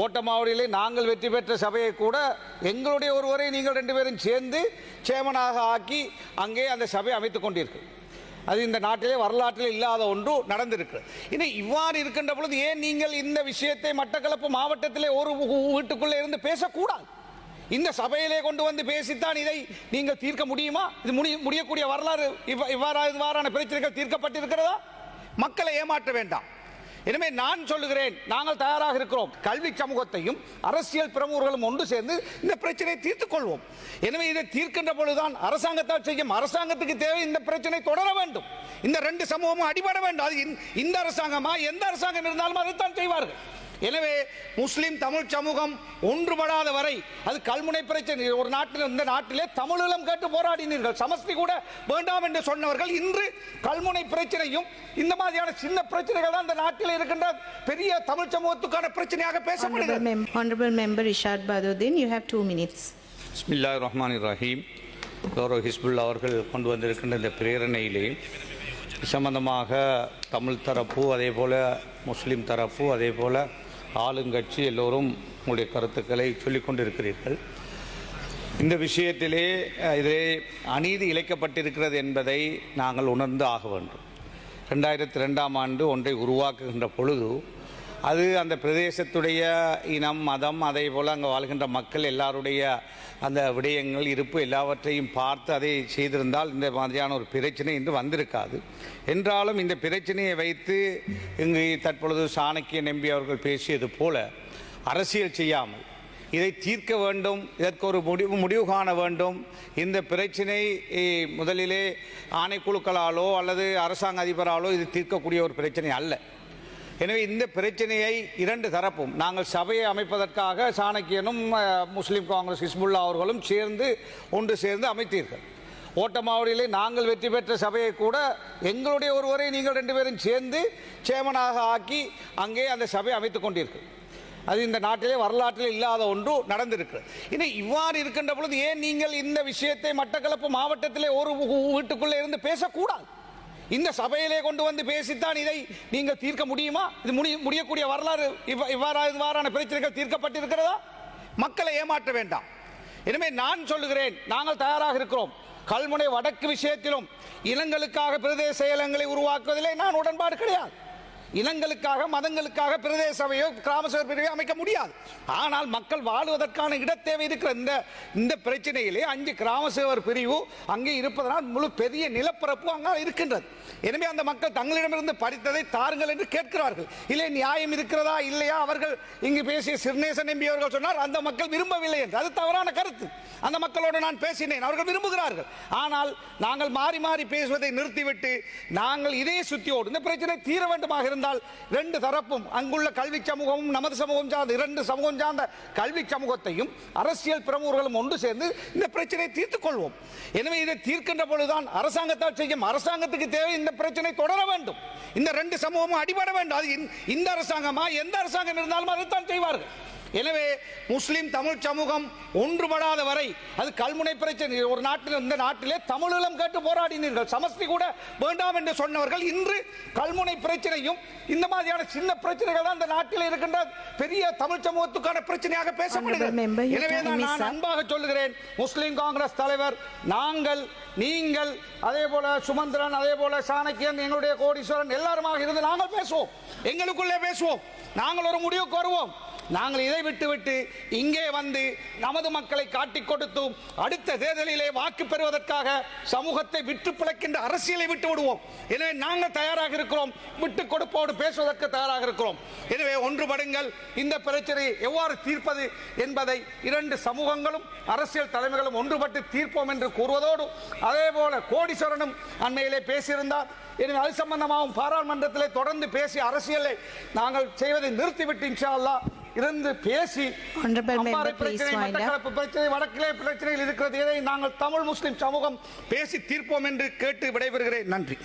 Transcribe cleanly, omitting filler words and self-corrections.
ஓட்டமாவடியிலே நாங்கள் வெற்றி பெற்ற சபையை கூட எங்களுடைய ஒருவரை நீங்கள் 2 பேரும் சேர்ந்து சேமனாக ஆக்கி அங்கே அந்த சபையை அமைத்துக் கொண்டீர்கள். அது இந்த நாட்டிலே வரலாற்றில் இல்லாத ஒன்று நடந்திருக்கு. இனி இவ்வாறு இருக்கின்ற பொழுது ஏன் நீங்கள் இந்த விஷயத்தை மட்டக்களப்பு மாவட்டத்திலே ஒரு வீட்டுக்குள்ளே இருந்து பேசக்கூடாது? இந்த சபையிலே கொண்டு வந்து பேசித்தான் இதை நீங்கள் தீர்க்க முடியுமா? இது முடியக்கூடிய வரலாறு இவ்வாறான பிரச்சனைகள் தீர்க்கப்பட்டிருக்கிறதா? மக்களை ஏமாற்ற வேண்டாம். எனவே நான் சொல்லுகிறேன், நாங்கள் தயாராக இருக்கிறோம். கல்வி சமூகத்தையும் அரசியல் பிரமுகர்களும் ஒன்று சேர்ந்து இந்த பிரச்சனையை தீர்த்துக் கொள்வோம். எனவே இதை தீர்க்கின்ற பொழுதுதான் அரசாங்கத்தால் செய்யும். அரசாங்கத்துக்கு தேவை இந்த பிரச்சனை தொடர வேண்டும். இந்த 2 சமூகமும் அடிபட வேண்டும். அது இந்த அரசாங்கமா எந்த அரசாங்கம் இருந்தாலும் அதைத்தான் செய்வார்கள். எனவே முஸ்லிம் தமிழ் சமூகம் ஒன்றுபடாத வரை அது கல்முனை பிரச்சனை. ஒரு நாட்டில் இந்த நாட்டிலே தமிழீழம் கேட்டு போராடினீர்கள். சமஸ்தி கூட வேண்டாம் என்று சொன்னவர்கள் இன்று கல்முனை பிரச்சனையும் இந்த மாதிரியான சின்ன பிரச்சனைகள் தான் இந்த நாட்டில் இருக்கின்ற பெரிய தமிழ் சமூகத்துக்கான பிரச்சனையாக பேசப்படுகிறது. Honorable Member Ishad Badruddin, you have 2 minutes. பிஸ்மில்லாஹிர் ரஹ்மானிர் ரஹீம். கௌரவ ஹிஸ்புல்லா அவர்கள் கொண்டு வந்திருக்கின்ற இந்த பிரேரணையிலே சம்பந்தமாக தமிழ் தரப்பு, அதே போல முஸ்லீம் தரப்பு, அதே போல ஆளுங்கட்சி எல்லோரும் உங்களுடைய கருத்துக்களை சொல்லிக் கொண்டிருக்கிறீர்கள். இந்த விஷயத்திலே இதிலே அநீதி இழைக்கப்பட்டிருக்கிறது என்பதை நாங்கள் உணர்ந்து ஆக வேண்டும். 2002ஆம் ஆண்டு ஒன்றை உருவாக்குகின்ற பொழுது அது அந்த பிரதேசத்துடைய இனம், மதம், அதே போல் அங்கே வாழ்கின்ற மக்கள் எல்லாருடைய அந்த விடயங்கள் இருப்பு எல்லாவற்றையும் பார்த்து அதை செய்திருந்தால் இந்த மாதிரியான ஒரு பிரச்சனை இன்று வந்திருக்காது. என்றாலும் இந்த பிரச்சனையை வைத்து இங்கு தற்பொழுது சாணக்கியன் எம்பி அவர்கள் பேசியது போல அரசியல் செய்யாமல் இதை தீர்க்க வேண்டும், இதற்கு ஒரு முடிவு காண வேண்டும். இந்த பிரச்சனை முதலிலே ஆணைக்குழுக்களாலோ அல்லது அரசாங்க அதிபராலோ இது தீர்க்கக்கூடிய ஒரு பிரச்சனை அல்ல. எனவே இந்த பிரச்சனையை 2 தரப்பும், நாங்கள் சபையை அமைப்பதற்காக சாணக்கியனும் முஸ்லீம் காங்கிரஸ் ஹிஸ்புல்லா அவர்களும் ஒன்று சேர்ந்து அமைத்தீர்கள். ஓட்டமாவடியிலே நாங்கள் வெற்றி பெற்ற சபையை கூட எங்களுடைய ஒருவரை நீங்கள் 2 பேரும் சேர்ந்து சேமனாக ஆக்கி அங்கே அந்த சபையை அமைத்துக் கொண்டீர்கள். அது இந்த நாட்டிலே வரலாற்றில் இல்லாத ஒன்று நடந்திருக்கு. இனி இவ்வாறு இருக்கின்ற பொழுது ஏன் நீங்கள் இந்த விஷயத்தை மட்டக்களப்பு மாவட்டத்திலே ஒரு வீட்டுக்குள்ளே இருந்து பேசக்கூடாது? இந்த சபையிலே கொண்டு வந்து பேசித்தான் இதை நீங்கள் தீர்க்க முடியுமா? இது முடியக்கூடிய வரலாறு இவ்வாறான பிரச்சனைகள் தீர்க்கப்பட்டிருக்கிறதா? மக்களை ஏமாற்ற வேண்டாம். எனவே நான் சொல்லுகிறேன், நாங்கள் தயாராக இருக்கிறோம். கல்முனை வடக்கு விஷயத்திலும் இனங்களுக்காக பிரதேச செயலகங்களை உருவாக்குவதிலே நான் உடன்பாடு கிடையாது. இனங்களுக்காக, மதங்களுக்காக பிரதேச சபையோ கிராம சபை பிரிவையோ அமைக்க முடியாது. ஆனால் மக்கள் வாழ்வதற்கான இடத்தேவை இருக்கிற இந்த பிரச்சனையிலே 5 கிராம சேவர் பிரிவு அங்கே இருப்பதனால் முழு பெரிய நிலப்பரப்பு அங்கே இருக்கின்றது. எனவே அந்த மக்கள் தங்களிடமிருந்து பறித்ததை தாருங்கள் என்று கேட்கிறார்கள். இல்லை, நியாயம் இருக்கிறதா இல்லையா? அவர்கள் இங்கு பேசிய சிறுநேசன் எம்பி அவர்கள் சொன்னார் அந்த மக்கள் விரும்பவில்லை என்று. அது தவறான கருத்து. அந்த மக்களோடு நான் பேசினேன், அவர்கள் விரும்புகிறார்கள். ஆனால் நாங்கள் மாறி மாறி பேசுவதை நிறுத்திவிட்டு நாங்கள் இதே சுத்தியோடு இந்த பிரச்சனை தீர வேண்டுமாக இருந்தால் 2 தரப்பும், அங்குள்ள கல்வி சமூகமும் நமது சமூகம் சார்ந்த 2 சமூகம் சார்ந்த கல்வி சமூகத்தையும் அரசியல் பிரமுகர்களும் ஒன்று சேர்ந்து இந்த பிரச்சனையை தீர்த்துக் கொள்வோம். எனவே இதை தீர்க்கின்ற பொழுதுதான் அரசாங்கத்தால் செய்யும். அரசாங்கத்துக்கு தேவை இந்த பிரச்சனை தொடர வேண்டும். இந்த 2 சமூகமும் அடிபட வேண்டும். அது இந்த அரசாங்கமா எந்த அரசாங்கம் இருந்தாலும் அதைத்தான் செய்வார்கள். எனவே முஸ்லிம் தமிழ் சமூகம் ஒன்றுபடாத வரை அது கல்முனை பிரச்சனை. ஒரு நாட்டில் இந்த நாட்டிலே தமிழீழம் கேட்டு போராடினீர்கள். சமஸ்தி கூட வேண்டாம் என்று சொன்னவர்கள் இன்று கல்முனை பிரச்சனையும் இந்த மாதிரியான சின்ன பிரச்சனைகள் தான் இந்த நாட்டில் இருக்கின்ற பெரிய தமிழ் சமூகத்துக்கான பிரச்சனையாக பேசப்படுகிறது. எனவே நான் அன்பாக சொல்லுகிறேன், முஸ்லிம் காங்கிரஸ் தலைவர், நாங்கள், நீங்கள், அதே போல சுமந்திரன், அதே போல சாணக்கியன், எங்களுடைய கோடீஸ்வரன் எல்லாருமாக இருந்து நாங்கள் பேசுவோம். எங்களுக்குள்ளே பேசுவோம். நாங்கள் ஒரு முடிவுக்கு வருவோம். நாங்கள் இதை விட்டுவிட்டு இங்கே வந்து நமது மக்களை காட்டிக் கொடுத்து அடுத்த தேர்தலிலே வாக்கு பெறுவதற்காக சமூகத்தை விட்டு பிழைக்கின்ற அரசியலை விட்டு விடுவோம். எனவே நாங்கள் தயாராக இருக்கிறோம். விட்டுக் கொடுப்போடு பேசுவதற்கு தயாராக இருக்கிறோம். எனவே ஒன்றுபடுங்கள். இந்த பிரச்சனையை எவ்வாறு தீர்ப்பது என்பதை 2 சமூகங்களும் அரசியல் தலைமைகளும் ஒன்றுபட்டு தீர்ப்போம் என்று கூறுவதோடு, அதே போல கோடீஸ்வரனும் அண்மையிலே பேசியிருந்தார். எனவே அது சம்பந்தமாகவும் பாராளுமன்றத்திலே தொடர்ந்து பேசி அரசியலை நாங்கள் செய்வதை நிறுத்திவிட்டு இன்ஷா அல்லாஹ் இருந்து பேசி பிரச்சனை வடக்கிலே பிரச்சனையில் இருக்கிறது, இதை நாங்கள் தமிழ் முஸ்லிம் சமூகம் பேசி தீர்ப்போம் என்று கேட்டு விடைபெறுகிறேன். நன்றி.